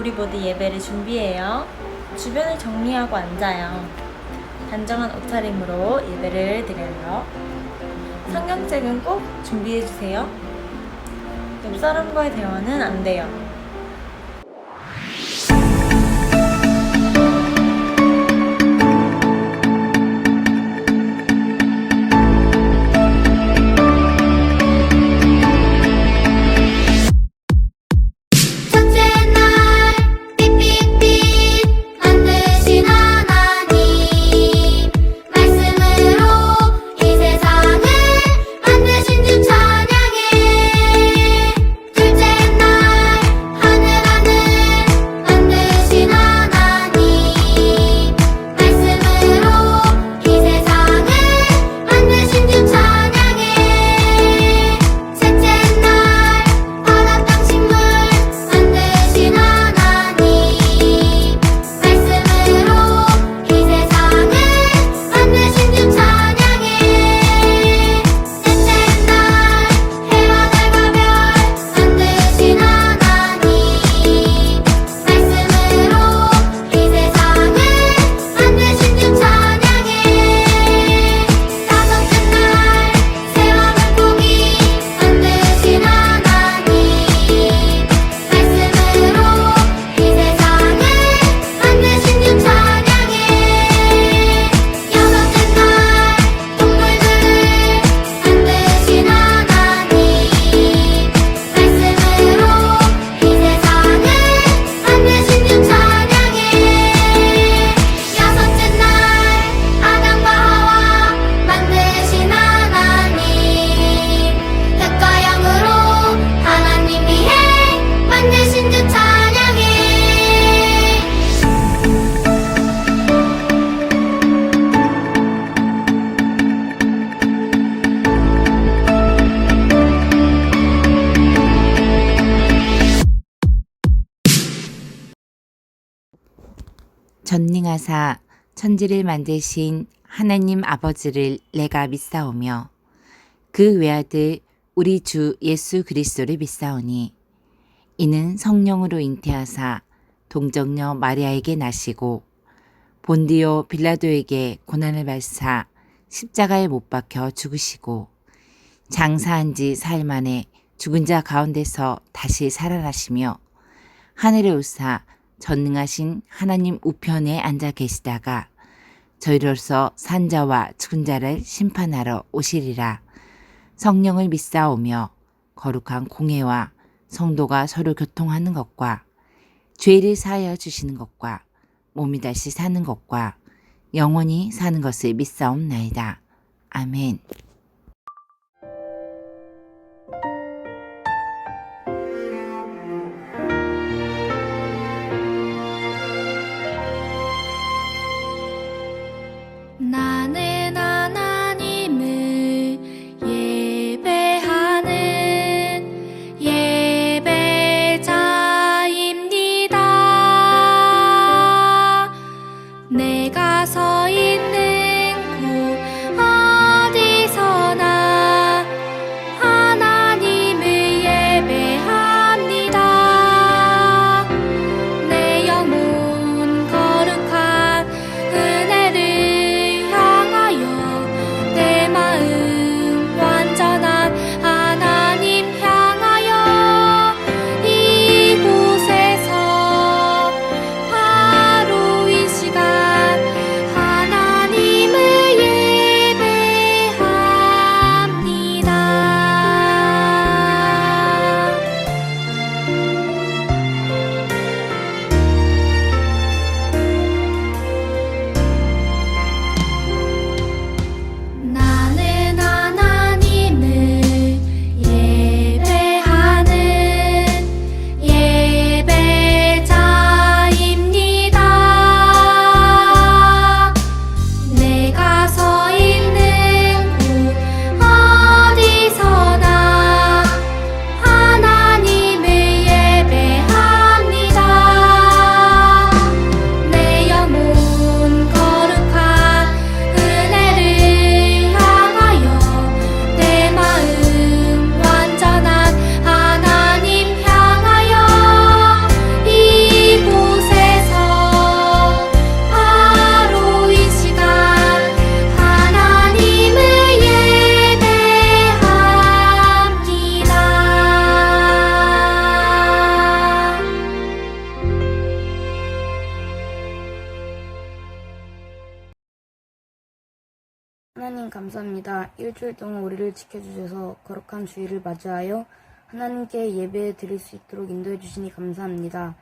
우리 모두 예배를 준비해요. 주변을 정리하고 앉아요. 단정한 옷차림으로 예배를 드려요. 성경책은 꼭 준비해주세요. 옆 사람과의 대화는 안 돼요. 전능하사 천지를 만드신 하나님 아버지를 내가 믿사오며 그 외아들 우리 주 예수 그리스도를 믿사오니 이는 성령으로 잉태하사 동정녀 마리아에게 나시고 본디오 빌라도에게 고난을 받사 십자가에 못 박혀 죽으시고 장사한 지 사흘 만에 죽은 자 가운데서 다시 살아나시며 하늘에 오사 전능하신 하나님 우편에 앉아 계시다가 저희로서 산자와 죽은 자를 심판하러 오시리라. 성령을 믿사오며 거룩한 공회와 성도가 서로 교통하는 것과 죄를 사하여 주시는 것과 몸이 다시 사는 것과 영원히 사는 것을 믿사옵나이다. 아멘. 나는 하나님을 예배하는 예배자입니다. 내가 서 있는 곳 어디서나 하나님을 예배합니다. 내 영혼 거룩한 은혜를 향하여 하나님 감사합니다. 일주일 동안 우리를 지켜주셔서 거룩한 주일을 맞이하여 하나님께 예배 드릴 수 있도록 인도해 주시니 감사합니다.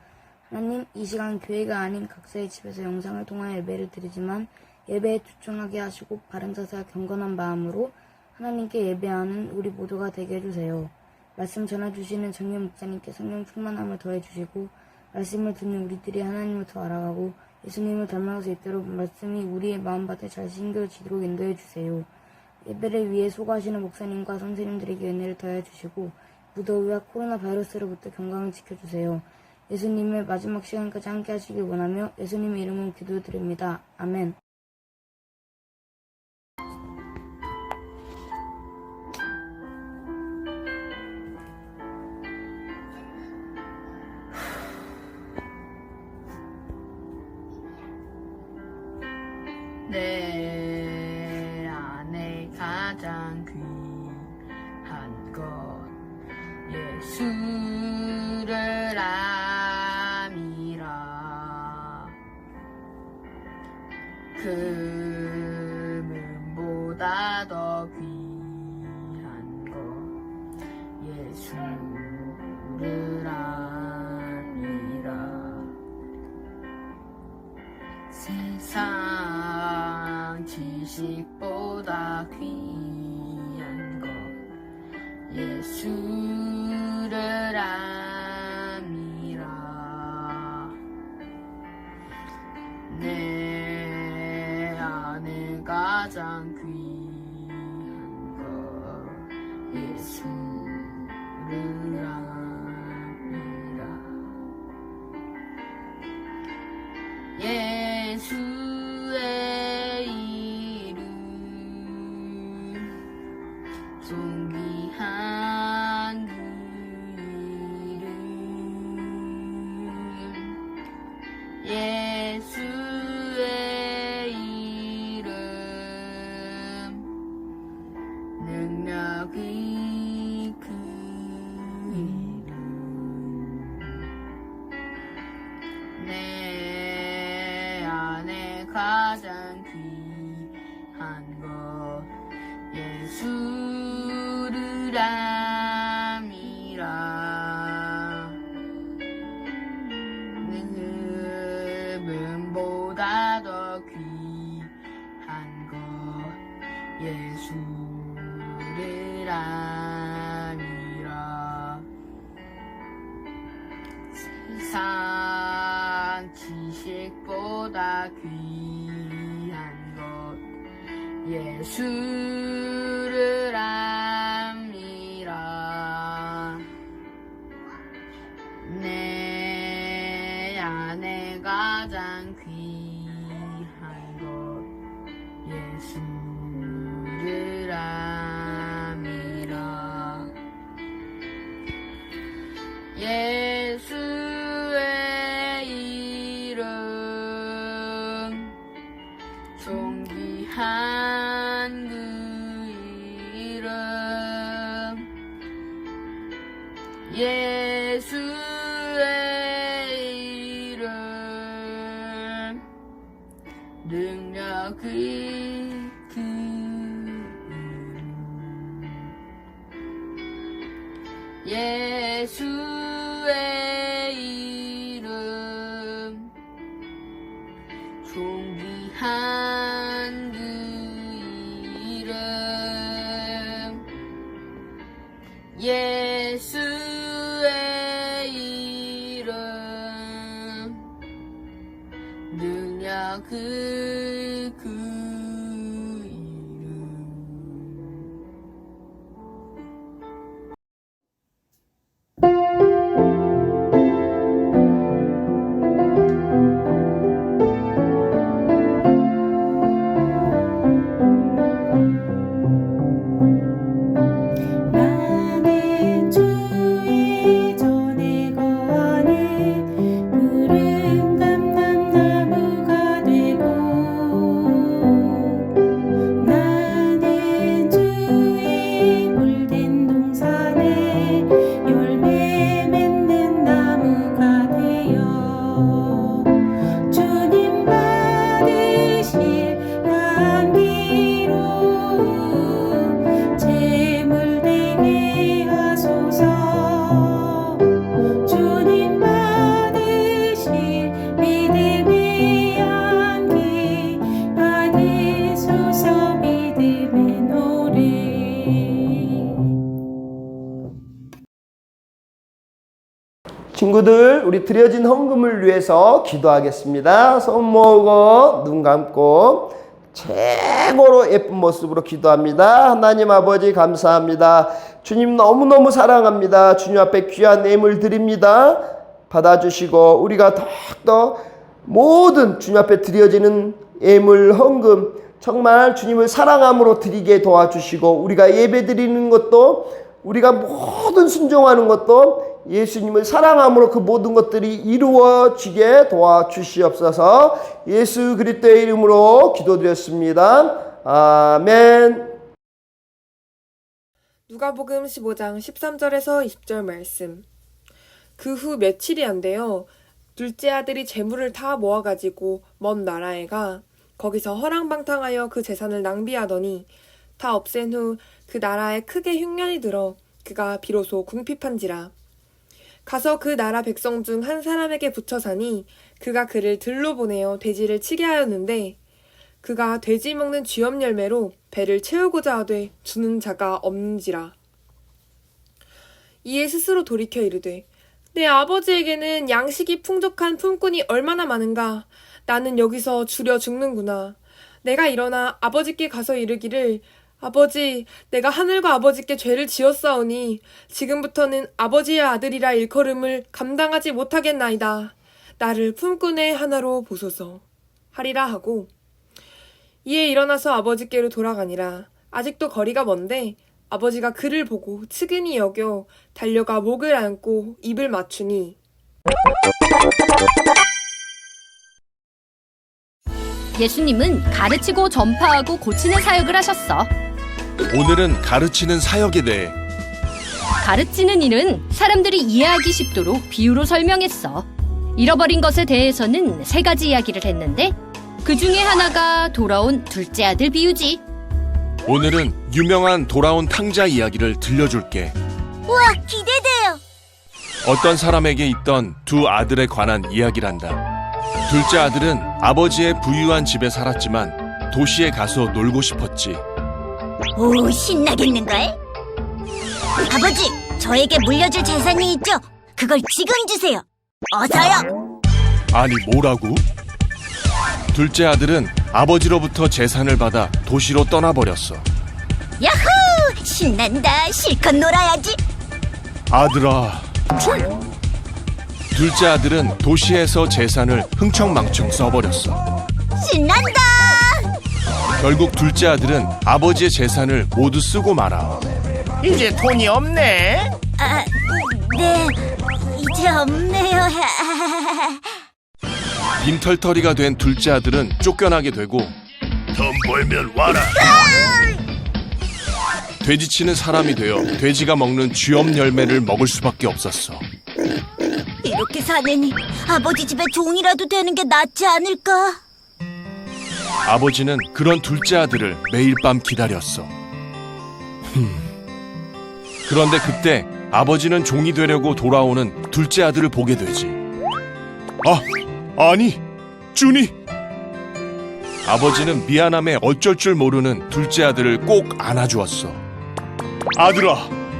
하나님, 이 시간 교회가 아닌 각자의 집에서 영상을 통하여 예배를 드리지만 예배에 집중하게 하시고 바른 자세와 경건한 마음으로 하나님께 예배하는 우리 모두가 되게 해주세요. 말씀 전해주시는 정윤 목사님께 성령 충만함을 더해주시고 말씀을 듣는 우리들이 하나님을 더 알아가고 예수님을 닮아갈 수 있도록 말씀이 우리의 마음밭에 잘 심겨지도록 인도해 주세요. 예배를 위해 수고하시는 목사님과 선생님들에게 은혜를 더해 주시고 무더위와 코로나 바이러스로부터 건강을 지켜주세요. 예수님의 마지막 시간까지 함께 하시길 원하며 예수님의 이름으로 기도드립니다. 아멘. 내 안에 가장 귀한 것 예수를 함이라. 금은보다 더 귀한 것 예수를 함이라. 세상 지식보다 귀한 것 예수를 함이라. 내 안에 가장 귀한 것 예수를 함이라. 예수의 이름 존귀한 그 이름 예수의 이름 능력이 그 이름 내 안에 가장 귀한 것 예수를 함이라. 금은보다 더 귀한 것 예수를 함이라. 세상 지식보다 귀한 것 예수를 함이라. 내 안에 가장 귀한 것 예수를 함이라. 예수의 이름 존귀한 그 이름 예수의 이름 능력이 그 이름 예수의 이름 존귀한 그 이름 예수의 이름 능력 그 이름 나는 주의 전에 거하는 푸른 감람나무가 되고 친구들, 우리 드려진 헌금을 위해서 기도하겠습니다. 손 모으고 눈 감고 최고로 예쁜 모습으로 기도합니다. 하나님 아버지 감사합니다. 주님 너무너무 사랑합니다. 주님 앞에 귀한 예물 드립니다. 받아주시고 우리가 더욱더 모든 주님 앞에 드려지는 예물 헌금 정말 주님을 사랑함으로 드리게 도와주시고 우리가 예배 드리는 것도 우리가 모든 순종하는 것도 예수님을 사랑함으로 그 모든 것들이 이루어지게 도와주시옵소서. 예수 그리스도의 이름으로 기도드렸습니다. 아멘. 누가복음 15장 13절에서 20절 말씀. 그 후 며칠이 안 돼요. 둘째 아들이 재물을 다 모아가지고 먼 나라에 가 거기서 허랑방탕하여 그 재산을 낭비하더니 다 없앤 후 그 나라에 크게 흉년이 들어 그가 비로소 궁핍한지라. 가서 그 나라 백성 중 한 사람에게 붙여 사니 그가 그를 들로 보내어 돼지를 치게 하였는데 그가 돼지 먹는 쥐염 열매로 배를 채우고자 하되 주는 자가 없는지라. 이에 스스로 돌이켜 이르되 내 아버지에게는 양식이 풍족한 품꾼이 얼마나 많은가. 나는 여기서 줄여 죽는구나. 내가 일어나 아버지께 가서 이르기를 아버지, 내가 하늘과 아버지께 죄를 지었사오니 지금부터는 아버지의 아들이라 일컬음을 감당하지 못하겠나이다. 나를 품꾼의 하나로 보소서 하리라 하고 이에 일어나서 아버지께로 돌아가니라. 아직도 거리가 먼데 아버지가 그를 보고 측은히 여겨 달려가 목을 안고 입을 맞추니 예수님은 가르치고 전파하고 고치는 사역을 하셨어. 오늘은 가르치는 사역에 대해. 가르치는 일은 사람들이 이해하기 쉽도록 비유로 설명했어. 잃어버린 것에 대해서는 3가지 이야기를 했는데 그 중에 하나가 돌아온 둘째 아들 비유지. 오늘은 유명한 돌아온 탕자 이야기를 들려줄게. 우와, 기대돼요. 어떤 사람에게 있던 두 아들에 관한 이야기란다. 둘째 아들은 아버지의 부유한 집에 살았지만 도시에 가서 놀고 싶었지. 오, 신나겠는걸? 아버지, 저에게 물려줄 재산이 있죠? 그걸 지금 주세요. 어서요. 아니, 뭐라고? 둘째 아들은 아버지로부터 재산을 받아 도시로 떠나버렸어. 야호! 신난다. 실컷 놀아야지. 아들아. 둘째 아들은 도시에서 재산을 흥청망청 써버렸어. 신난다. 결국 둘째 아들은 아버지의 재산을 모두 쓰고 말아. 이제 돈이 없네. 아, 네. 이제 없네요. 빈털터리가 된 둘째 아들은 쫓겨나게 되고 돈 벌면 와라. 돼지치는 사람이 되어 돼지가 먹는 쥐염 열매를 먹을 수밖에 없었어. 이렇게 사느니 아버지 집에 종이라도 되는 게 낫지 않을까? 아버지는 그런 둘째 아들을 매일 밤 기다렸어. 그런데 그때 아버지는 종이 되려고 돌아오는 둘째 아들을 보게 되지. 아니, 준이! 아버지는 미안함에 어쩔 줄 모르는 둘째 아들을 꼭 안아주었어. 아들아,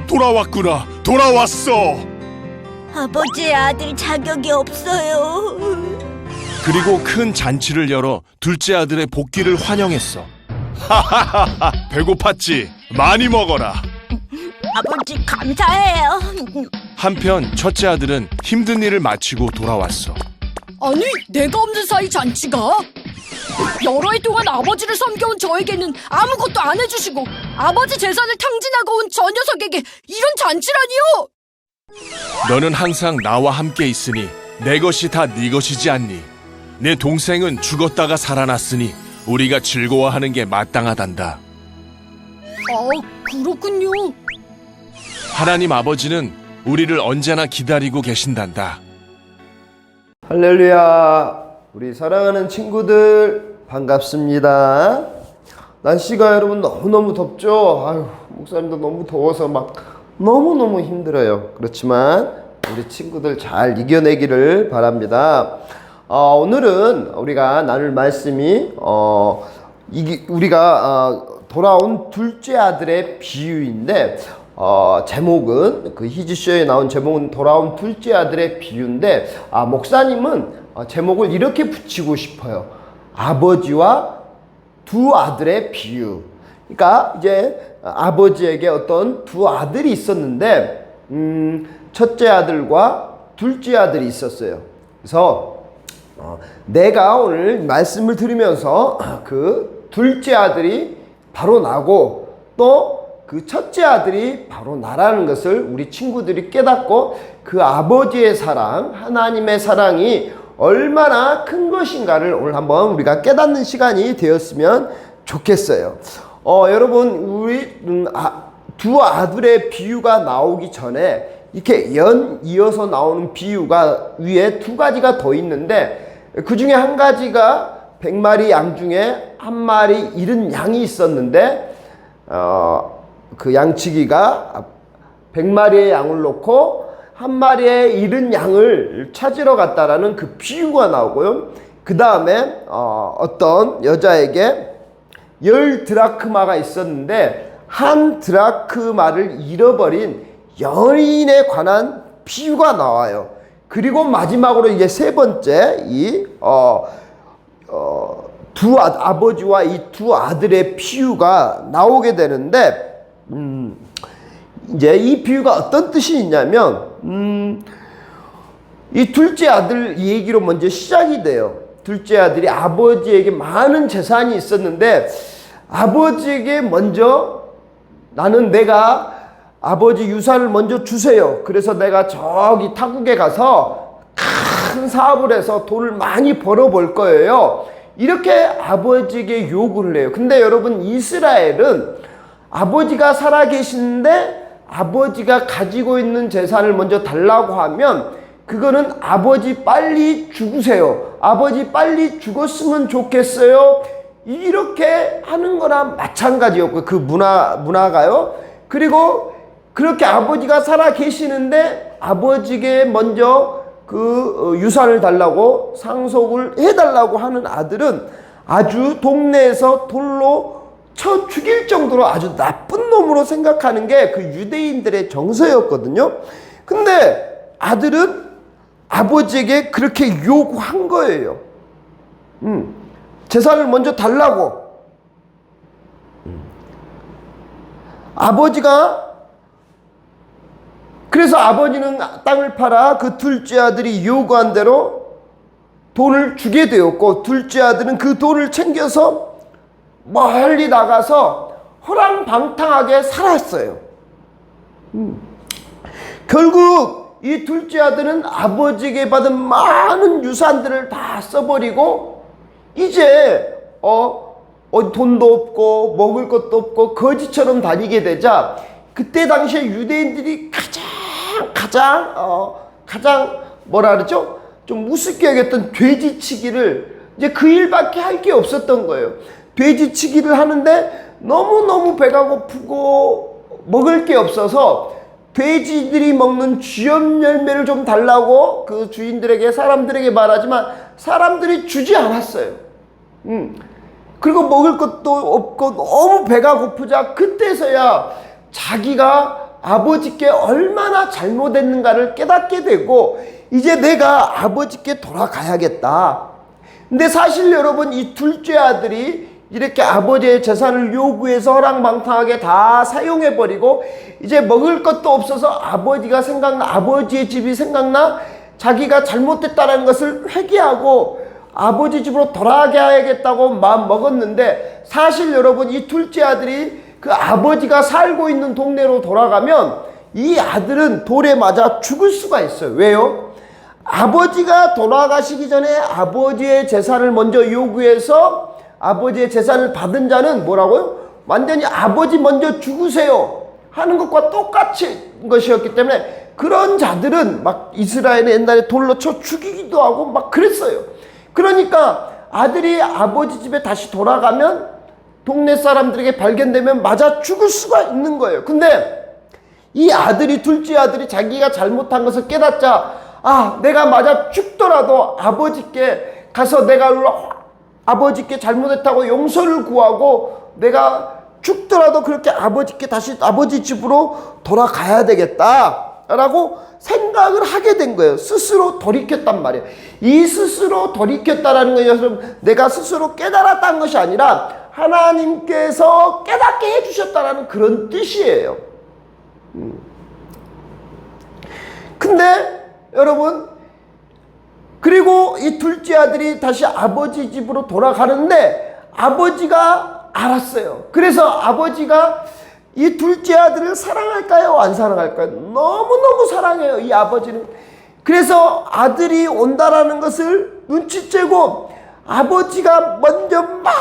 돌아왔구나. 돌아왔어. 아버지의 아들 자격이 없어요. 그리고 큰 잔치를 열어 둘째 아들의 복귀를 환영했어. 하하하하, 배고팠지? 많이 먹어라. 아버지 감사해요. 한편 첫째 아들은 힘든 일을 마치고 돌아왔어. 아니, 내가 없는 사이 잔치가? 여러 해 동안 아버지를 섬겨온 저에게는 아무것도 안 해주시고 아버지 재산을 탕진하고 온 저 녀석에게 이런 잔치라니요! 너는 항상 나와 함께 있으니 내 것이 다 네 것이지 않니? 내 동생은 죽었다가 살아났으니 우리가 즐거워하는 게 마땅하단다. 그렇군요. 하나님 아버지는 우리를 언제나 기다리고 계신단다. 할렐루야. 우리 사랑하는 친구들 반갑습니다. 날씨가 여러분 너무너무 덥죠? 아유, 목사님도 너무 더워서 막 너무너무 힘들어요. 그렇지만 우리 친구들 잘 이겨내기를 바랍니다. 오늘은 우리가 나눌 말씀이 우리가 돌아온 둘째 아들의 비유인데 제목은 그 히즈쇼에 나온 제목은 돌아온 둘째 아들의 비유인데 목사님은 제목을 이렇게 붙이고 싶어요. 아버지와 두 아들의 비유. 그러니까 이제 아버지에게 어떤 두 아들이 있었는데 첫째 아들과 둘째 아들이 있었어요. 그래서 내가 오늘 말씀을 들으면서 그 둘째 아들이 바로 나고 또 그 첫째 아들이 바로 나라는 것을 우리 친구들이 깨닫고 그 아버지의 사랑, 하나님의 사랑이 얼마나 큰 것인가를 오늘 한번 우리가 깨닫는 시간이 되었으면 좋겠어요. 여러분, 우리 두 아들의 비유가 나오기 전에 이렇게 이어서 나오는 비유가 위에 두 가지가 더 있는데 그 중에 한 가지가 100마리 양 중에 한 마리 잃은 양이 있었는데 그 양치기가 100마리의 양을 놓고 한 마리의 잃은 양을 찾으러 갔다라는 그 비유가 나오고요. 그 다음에 어떤 여자에게 10드라크마가 있었는데 한 드라크마를 잃어버린 여인에 관한 비유가 나와요. 그리고 마지막으로 이제 세 번째 아버지와 이 두 아들의 비유가 나오게 되는데 이제 이 비유가 어떤 뜻이 있냐면 이 둘째 아들 얘기로 먼저 시작이 돼요. 둘째 아들이 아버지에게 많은 재산이 있었는데 아버지에게 먼저 나는 내가 아버지 유산을 먼저 주세요. 그래서 내가 저기 타국에 가서 큰 사업을 해서 돈을 많이 벌어볼 거예요. 이렇게 아버지에게 요구를 해요. 근데 여러분, 이스라엘은 아버지가 살아계시는데 아버지가 가지고 있는 재산을 먼저 달라고 하면 그거는 아버지 빨리 죽으세요. 아버지 빨리 죽었으면 좋겠어요. 이렇게 하는 거나 마찬가지였고 그 문화가요. 그리고 그렇게 아버지가 살아계시는데 아버지에게 먼저 그 유산을 달라고 상속을 해달라고 하는 아들은 아주 동네에서 돌로 쳐 죽일 정도로 아주 나쁜 놈으로 생각하는 게 그 유대인들의 정서였거든요. 근데 아들은 아버지에게 그렇게 요구한 거예요. 재산을 먼저 달라고. 그래서 아버지는 땅을 팔아 그 둘째 아들이 요구한 대로 돈을 주게 되었고, 둘째 아들은 그 돈을 챙겨서 멀리 나가서 허랑방탕하게 살았어요. 결국 이 둘째 아들은 아버지에게 받은 많은 유산들을 다 써버리고 이제 돈도 없고 먹을 것도 없고 거지처럼 다니게 되자, 그때 당시에 유대인들이 가장 뭐라 그러죠? 좀 우습게 여겼던 돼지치기를 이제 그 일밖에 할 게 없었던 거예요. 돼지치기를 하는데 너무너무 배가 고프고 먹을 게 없어서 돼지들이 먹는 쥐염 열매를 좀 달라고 그 주인들에게, 사람들에게 말하지만 사람들이 주지 않았어요. 그리고 먹을 것도 없고 너무 배가 고프자 그때서야 자기가 아버지께 얼마나 잘못했는가를 깨닫게 되고 이제 내가 아버지께 돌아가야겠다. 근데 사실 여러분, 이 둘째 아들이 이렇게 아버지의 재산을 요구해서 허랑방탕하게 다 사용해버리고 이제 먹을 것도 없어서 아버지가 생각나, 아버지의 집이 생각나, 자기가 잘못했다는 것을 회개하고 아버지 집으로 돌아가야겠다고 마음 먹었는데, 사실 여러분, 이 둘째 아들이 그 아버지가 살고 있는 동네로 돌아가면 이 아들은 돌에 맞아 죽을 수가 있어요. 왜요? 아버지가 돌아가시기 전에 아버지의 재산을 먼저 요구해서 아버지의 재산을 받은 자는 뭐라고요? 완전히 아버지 먼저 죽으세요 하는 것과 똑같은 것이었기 때문에 그런 자들은 막 이스라엘의 옛날에 돌로 쳐 죽이기도 하고 막 그랬어요. 그러니까 아들이 아버지 집에 다시 돌아가면 동네 사람들에게 발견되면 맞아 죽을 수가 있는 거예요. 근데 이 아들이, 둘째 아들이 자기가 잘못한 것을 깨닫자, 내가 맞아 죽더라도 아버지께 가서 내가 아버지께 잘못했다고 용서를 구하고 내가 죽더라도 그렇게 아버지께 다시 아버지 집으로 돌아가야 되겠다라고 생각을 하게 된 거예요. 스스로 돌이켰단 말이에요. 이 스스로 돌이켰다라는 것은 내가 스스로 깨달았다는 것이 아니라 하나님께서 깨닫게 해주셨다라는 그런 뜻이에요. 근데 여러분, 그리고 이 둘째 아들이 다시 아버지 집으로 돌아가는데 아버지가 알았어요. 그래서 아버지가 이 둘째 아들을 사랑할까요? 안 사랑할까요? 너무너무 사랑해요, 이 아버지는. 그래서 아들이 온다라는 것을 눈치채고 아버지가 먼저 막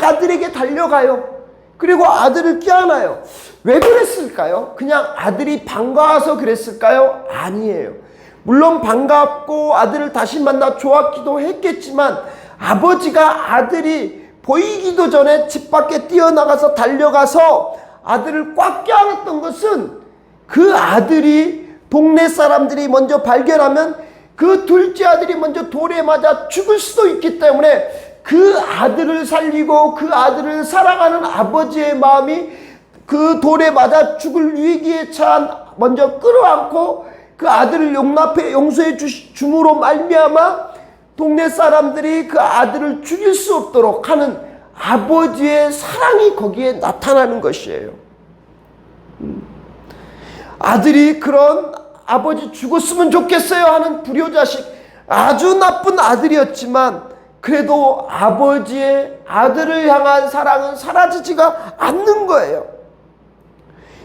아들에게 달려가요. 그리고 아들을 껴안아요. 왜 그랬을까요? 그냥 아들이 반가워서 그랬을까요? 아니에요. 물론 반갑고 아들을 다시 만나 좋았기도 했겠지만 아버지가 아들이 보이기도 전에 집 밖에 뛰어나가서 달려가서 아들을 꽉 껴안았던 것은 그 아들이 동네 사람들이 먼저 발견하면 그 둘째 아들이 먼저 돌에 맞아 죽을 수도 있기 때문에 그 아들을 살리고 그 아들을 사랑하는 아버지의 마음이 그 돌에 맞아 죽을 위기에 처한 먼저 끌어안고 그 아들을 용서해 줌으로 말미암아 동네 사람들이 그 아들을 죽일 수 없도록 하는 아버지의 사랑이 거기에 나타나는 것이에요. 아들이 그런 아버지 죽었으면 좋겠어요 하는 불효자식, 아주 나쁜 아들이었지만 그래도 아버지의 아들을 향한 사랑은 사라지지가 않는 거예요.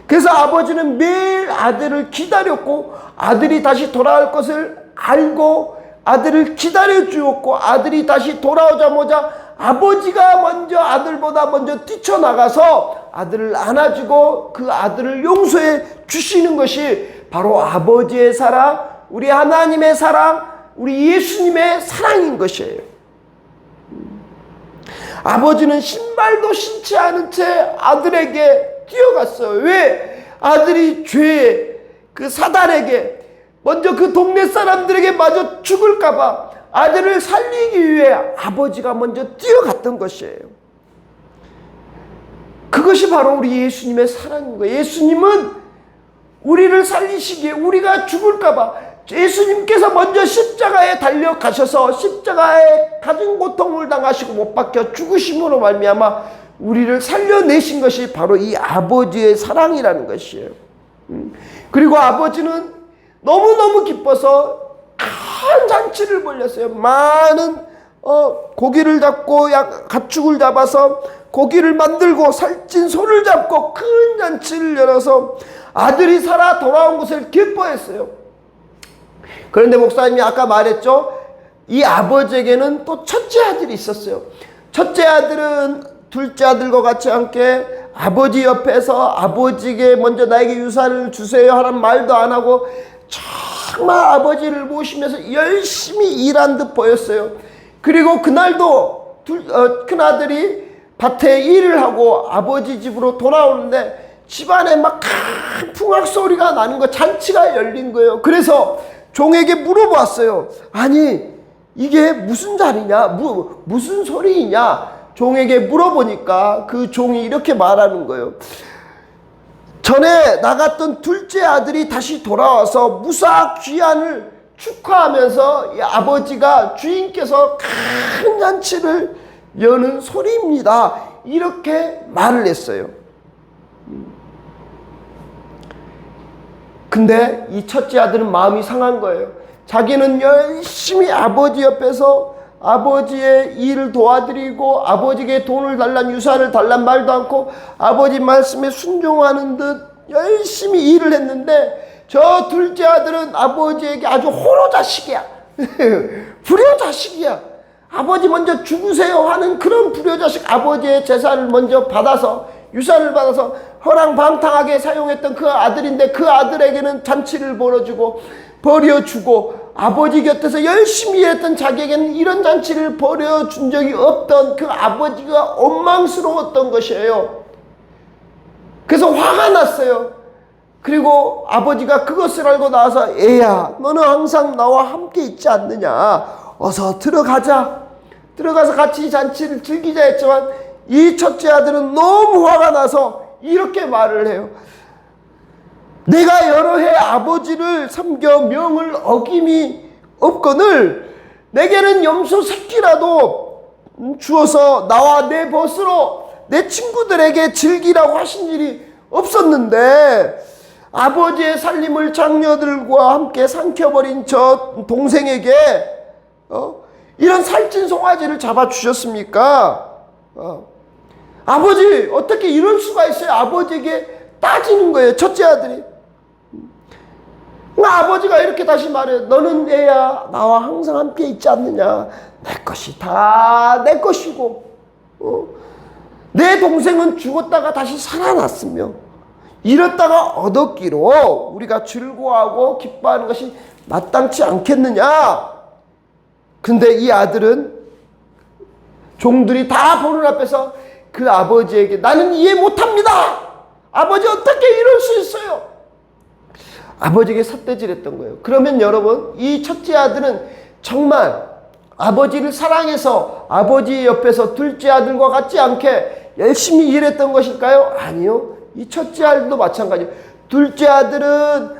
그래서 아버지는 매일 아들을 기다렸고 아들이 다시 돌아올 것을 알고 아들을 기다려 주었고 아들이 다시 돌아오자마자 아버지가 먼저 아들보다 먼저 뛰쳐나가서 아들을 안아주고 그 아들을 용서해 주시는 것이 바로 아버지의 사랑, 우리 하나님의 사랑, 우리 예수님의 사랑인 것이에요. 아버지는 신발도 신지 않은 채 아들에게 뛰어갔어요. 왜? 아들이 죄의 그 사단에게 먼저 그 동네 사람들에게 마저 죽을까봐 아들을 살리기 위해 아버지가 먼저 뛰어갔던 것이에요. 그것이 바로 우리 예수님의 사랑인 거예요. 예수님은 우리를 살리시기에 우리가 죽을까봐 예수님께서 먼저 십자가에 달려가셔서 십자가에 가진 고통을 당하시고 못 박혀 죽으심으로 말미암아 우리를 살려내신 것이 바로 이 아버지의 사랑이라는 것이에요. 그리고 아버지는 너무너무 기뻐서 큰 잔치를 벌렸어요. 많은 고기를 잡고 가축을 잡아서 고기를 만들고 살찐 소를 잡고 큰 잔치를 열어서 아들이 살아 돌아온 것을 기뻐했어요. 그런데 목사님이 아까 말했죠. 이 아버지에게는 또 첫째 아들이 있었어요. 첫째 아들은 둘째 아들과 같이 함께 아버지 옆에서 아버지에게 먼저 나에게 유산을 주세요 하는 말도 안 하고 정말 아버지를 모시면서 열심히 일한 듯 보였어요. 그리고 그날도 큰아들이 밭에 일을 하고 아버지 집으로 돌아오는데 집안에 막 큰 풍악 소리가 나는 거, 잔치가 열린 거예요. 그래서 종에게 물어봤어요. 아니 이게 무슨 자리냐, 무슨 소리이냐 종에게 물어보니까 그 종이 이렇게 말하는 거예요. 전에 나갔던 둘째 아들이 다시 돌아와서 무사 귀환을 축하하면서 이 아버지가 주인께서 큰 잔치를 여는 소리입니다. 이렇게 말을 했어요. 근데 이 첫째 아들은 마음이 상한 거예요. 자기는 열심히 아버지 옆에서 아버지의 일을 도와드리고 아버지에게 돈을 달란 유산을 달란 말도 않고 아버지 말씀에 순종하는 듯 열심히 일을 했는데 저 둘째 아들은 아버지에게 아주 호로자식이야. 불효자식이야. 아버지 먼저 죽으세요 하는 그런 불효자식, 아버지의 재산을 먼저 받아서 유산을 받아서 허랑방탕하게 사용했던 그 아들인데 그 아들에게는 잔치를 벌어주고 버려주고 아버지 곁에서 열심히 일했던 자기에게는 이런 잔치를 벌여준 적이 없던 그 아버지가 원망스러웠던 것이에요. 그래서 화가 났어요. 그리고 아버지가 그것을 알고 나와서 애야 너는 항상 나와 함께 있지 않느냐, 어서 들어가자, 들어가서 같이 잔치를 즐기자 했지만 이 첫째 아들은 너무 화가 나서 이렇게 말을 해요. 내가 여러 해 아버지를 섬겨 명을 어김이 없거늘 내게는 염소 새끼라도 주어서 나와 내 벗으로 내 친구들에게 즐기라고 하신 일이 없었는데 아버지의 살림을 장녀들과 함께 삼켜버린 저 동생에게 이런 살찐 송아지를 잡아주셨습니까? 아버지 어떻게 이럴 수가 있어요? 아버지에게 따지는 거예요. 첫째 아들이. 아버지가 이렇게 다시 말해요. 너는 애야 나와 항상 함께 있지 않느냐. 내 것이 다 내 것이고 내 동생은 죽었다가 다시 살아났으며 이렇다가 얻었기로 우리가 즐거워하고 기뻐하는 것이 마땅치 않겠느냐. 근데 이 아들은 종들이 다 보는 앞에서 그 아버지에게 나는 이해 못합니다. 아버지 어떻게 이럴 수 있어요? 아버지에게 삿대질했던 거예요. 그러면 여러분 이 첫째 아들은 정말 아버지를 사랑해서 아버지 옆에서 둘째 아들과 같지 않게 열심히 일했던 것일까요? 아니요. 이 첫째 아들도 마찬가지예요. 둘째 아들은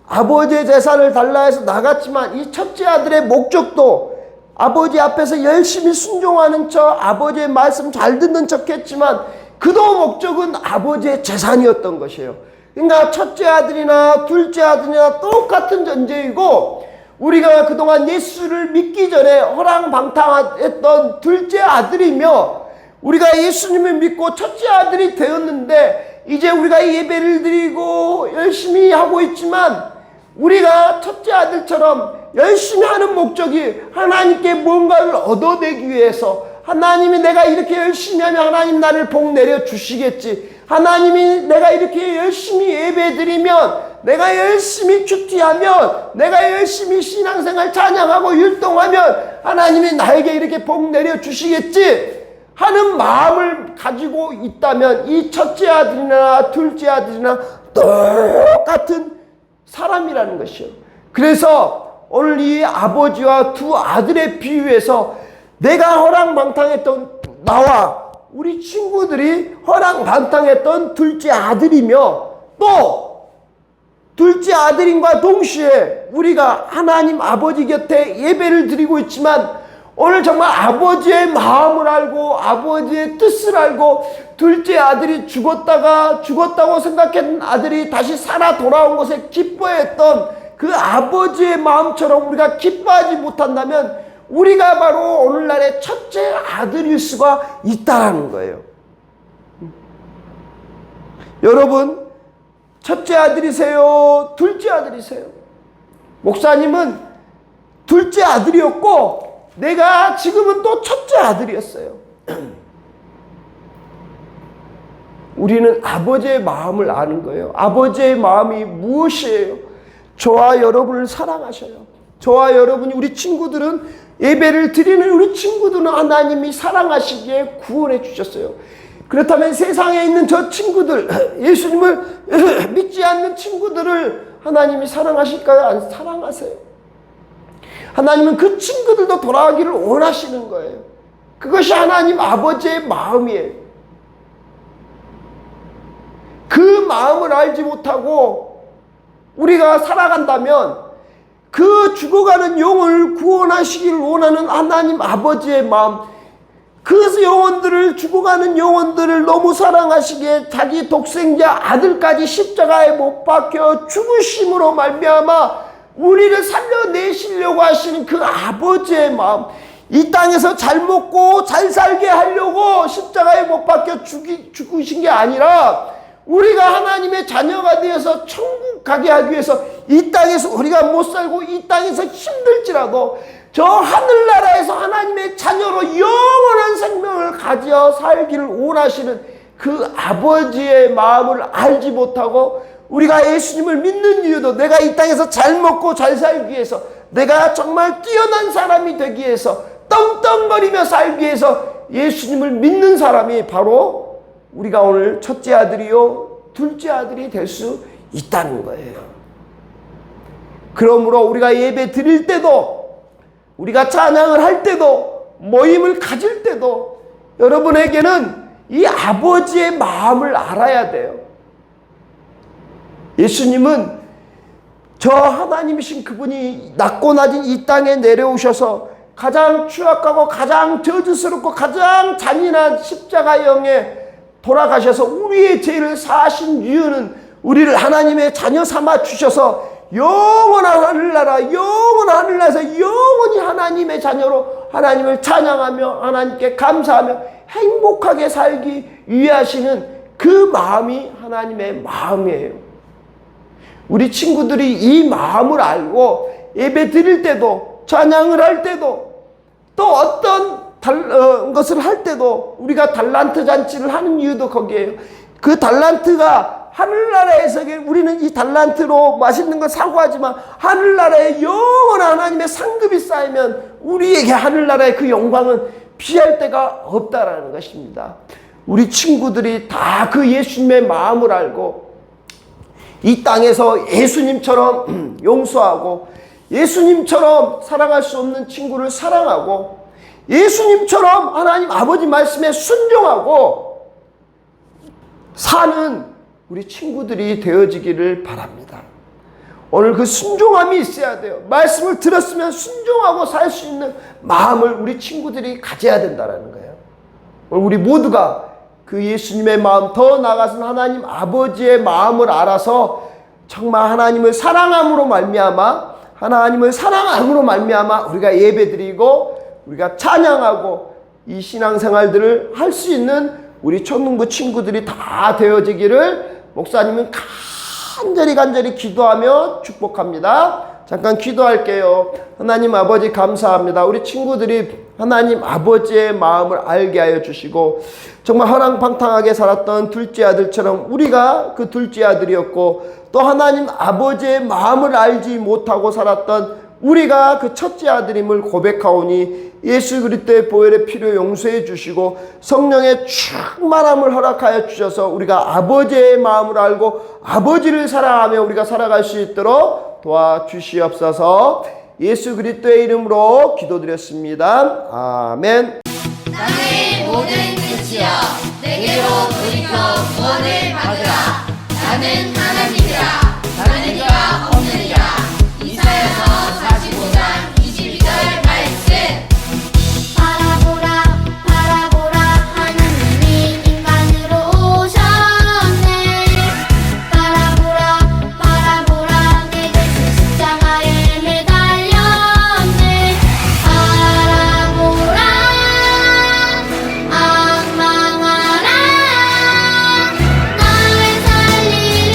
아버지의 재산을 달라 해서 나갔지만 이 첫째 아들의 목적도 아버지 앞에서 열심히 순종하는 척 아버지의 말씀 잘 듣는 척 했지만 그도 목적은 아버지의 재산이었던 것이에요. 그러니까 첫째 아들이나 둘째 아들이나 똑같은 전제이고 우리가 그동안 예수를 믿기 전에 허랑방탕했던 둘째 아들이며 우리가 예수님을 믿고 첫째 아들이 되었는데 이제 우리가 예배를 드리고 열심히 하고 있지만 우리가 첫째 아들처럼 열심히 하는 목적이 하나님께 뭔가를 얻어내기 위해서 하나님이 내가 이렇게 열심히 하면 하나님 나를 복 내려 주시겠지. 하나님이 내가 이렇게 열심히 예배 드리면 내가 열심히 큐티하면 내가 열심히 신앙생활 찬양하고 율동하면 하나님이 나에게 이렇게 복 내려 주시겠지 하는 마음을 가지고 있다면 이 첫째 아들이나 둘째 아들이나 똑같은 사람이라는 것이요. 그래서 오늘 이 아버지와 두 아들의 비유에서 내가 허랑방탕했던 나와 우리 친구들이 허랑방탕했던 둘째 아들이며 또 둘째 아들인과 동시에 우리가 하나님 아버지 곁에 예배를 드리고 있지만 오늘 정말 아버지의 마음을 알고 아버지의 뜻을 알고 둘째 아들이 죽었다고 생각했던 아들이 다시 살아 돌아온 것에 기뻐했던 그 아버지의 마음처럼 우리가 기뻐하지 못한다면 우리가 바로 오늘날의 첫째 아들일 수가 있다는 거예요. 여러분 첫째 아들이세요? 둘째 아들이세요? 목사님은 둘째 아들이었고 내가 지금은 또 첫째 아들이었어요. 우리는 아버지의 마음을 아는 거예요. 아버지의 마음이 무엇이에요? 저와 여러분을 사랑하셔요. 저와 여러분이 우리 친구들은 예배를 드리는 우리 친구들은 하나님이 사랑하시기에 구원해 주셨어요. 그렇다면 세상에 있는 저 친구들, 예수님을 믿지 않는 친구들을 하나님이 사랑하실까요? 안 사랑하세요? 하나님은 그 친구들도 돌아가기를 원하시는 거예요. 그것이 하나님 아버지의 마음이에요. 그 마음을 알지 못하고 우리가 살아간다면 그 죽어가는 영을 구원하시기를 원하는 하나님 아버지의 마음, 그 영혼들을 죽어가는 영혼들을 너무 사랑하시기에 자기 독생자 아들까지 십자가에 못 박혀 죽으심으로 말미암아 우리를 살려내시려고 하시는 그 아버지의 마음, 이 땅에서 잘 먹고 잘 살게 하려고 십자가에 못 박혀 죽으신 게 아니라 우리가 하나님의 자녀가 되어서 천국 가게 하기 위해서 이 땅에서 우리가 못 살고 이 땅에서 힘들지라도 저 하늘나라에서 하나님의 자녀로 영원한 생명을 가져 살기를 원하시는 그 아버지의 마음을 알지 못하고 우리가 예수님을 믿는 이유도 내가 이 땅에서 잘 먹고 잘 살기 위해서 내가 정말 뛰어난 사람이 되기 위해서 떵떵거리며 살기 위해서 예수님을 믿는 사람이 바로 우리가 오늘 첫째 아들이요 둘째 아들이 될 수 있다는 거예요. 그러므로 우리가 예배 드릴 때도 우리가 찬양을 할 때도 모임을 가질 때도 여러분에게는 이 아버지의 마음을 알아야 돼요. 예수님은 저 하나님이신 그분이 낮고 낮은 이 땅에 내려오셔서 가장 추악하고 가장 저주스럽고 가장 잔인한 십자가형에 돌아가셔서 우리의 죄를 사하신 이유는 우리를 하나님의 자녀 삼아 주셔서 영원한 하늘나라에서 영원히 하나님의 자녀로 하나님을 찬양하며 하나님께 감사하며 행복하게 살기 위해 하시는 그 마음이 하나님의 마음이에요. 우리 친구들이 이 마음을 알고 예배 드릴 때도 찬양을 할 때도 또 어떤 것을 할 때도 우리가 달란트 잔치를 하는 이유도 거기에요. 그 달란트가 하늘나라에서 우리는 이 달란트로 맛있는 걸 사고 하지만 하늘나라에 영원한 하나님의 상급이 쌓이면 우리에게 하늘나라의 그 영광은 피할 데가 없다라는 것입니다. 우리 친구들이 다 그 예수님의 마음을 알고 이 땅에서 예수님처럼 용서하고 예수님처럼 사랑할 수 없는 친구를 사랑하고 예수님처럼 하나님 아버지 말씀에 순종하고 사는 우리 친구들이 되어지기를 바랍니다. 오늘 그 순종함이 있어야 돼요. 말씀을 들었으면 순종하고 살 수 있는 마음을 우리 친구들이 가져야 된다는 거예요. 오늘 우리 모두가 그 예수님의 마음, 더 나아가서는 하나님 아버지의 마음을 알아서 정말 하나님을 사랑함으로 말미암아 우리가 예배드리고 우리가 찬양하고 이 신앙생활들을 할 수 있는 우리 초능부 친구들이 다 되어지기를 목사님은 간절히 기도하며 축복합니다. 잠깐 기도할게요. 하나님 아버지 감사합니다. 우리 친구들이 하나님 아버지의 마음을 알게 하여 주시고 정말 허랑방탕하게 살았던 둘째 아들처럼 우리가 그 둘째 아들이었고 또 하나님 아버지의 마음을 알지 못하고 살았던 우리가 그 첫째 아들임을 고백하오니 예수 그리스도의 보혈의 피로 용서해 주시고 성령의 충만함을 허락하여 주셔서 우리가 아버지의 마음을 알고 아버지를 사랑하며 우리가 살아갈 수 있도록 도와주시옵소서. 예수 그리스도의 이름으로 기도드렸습니다. 아멘. 땅의 모든 끝이여 내게로 돌이켜 구원을 받으라. 나는 하나님이라 다른 이가 없느니라. 이사야서 45장 22절 말씀. 바라보라 하나님이 인간으로 오셨네. 바라보라 내 대신 십자가에 매달렸네. 바라보라 악망하라 나를 살리려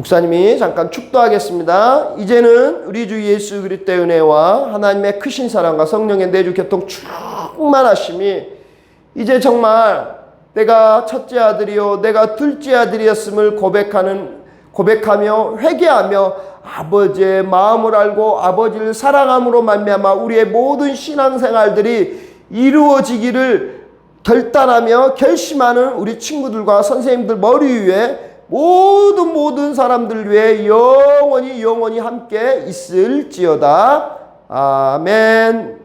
목사님이 잠깐 축도하겠습니다. 이제는 우리 주 예수 그리스도의 은혜와 하나님의 크신 사랑과 성령의 내주 교통 충만하심이 이제 정말 내가 첫째 아들이요 내가 둘째 아들이었음을 고백하며 회개하며 아버지의 마음을 알고 아버지를 사랑함으로 말미암아 우리의 모든 신앙생활들이 이루어지기를 결단하며 결심하는 우리 친구들과 선생님들 머리 위에 모든 사람들 위해 영원히 함께 있을지어다. 아멘.